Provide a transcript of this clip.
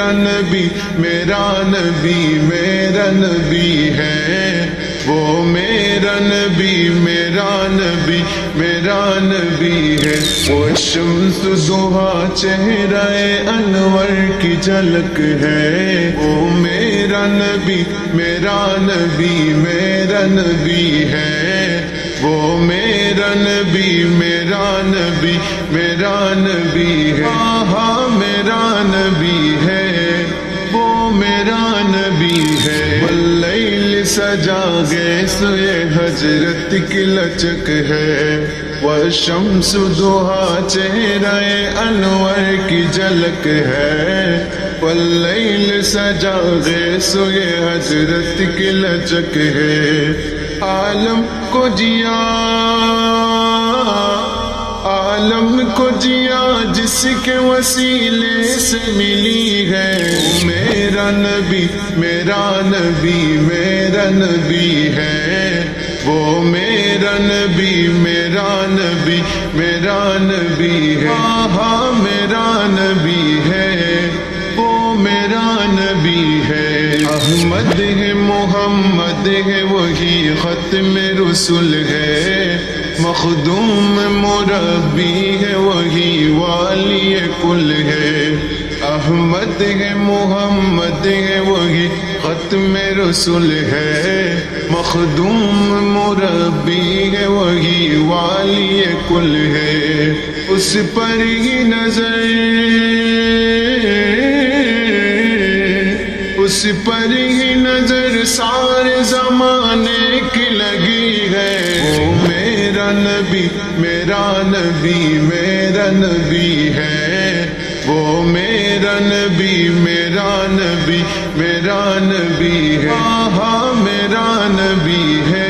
میرا نبی میرا نبی میرا نبی ہے، وہ میرا نبی میرا نبی میرا نبی ہے، وہ شمس ضحیٰ چہرہ انور کی جھلک ہے، وہ میرا نبی میرا نبی میرا نبی ہے، وہ میرا نبی میرا نبی میرا نبی ہے، ہاں میرا نبی ہے، وہ میرا نبی ہے، واللیل سجا گیس یہ حضرت کی لچک ہے، والشمس ضحیٰ چہرہ انور کی جھلک ہے، واللیل سجا گیس یہ حضرت کی لچک ہے، عالم کو جیا عالم کو جیا جس کے وسیلے سے ملی ہے، میرا نبی میرا نبی میرا نبی ہے، وہ میرا نبی میرا نبی میرا نبی ہے، ہاں میرا نبی ہے، وہ میرا نبی ہے، احمد ہے محمد ہے وہی ختم رسول ہے، مخدوم مربی ہے وہی والی کل ہے، احمد ہے محمد ہے وہی ختم رسول ہے، مخدوم مربی ہے وہی والی کل ہے، اس پر ہی نظر اس پر ہی نظر سارے زمانے کی لگی ہے، وہ میرا نبی میرا نبی میرا نبی ہے، وہ میرا نبی میرا نبی میرا نبی ہے، ہاں میرا نبی ہے،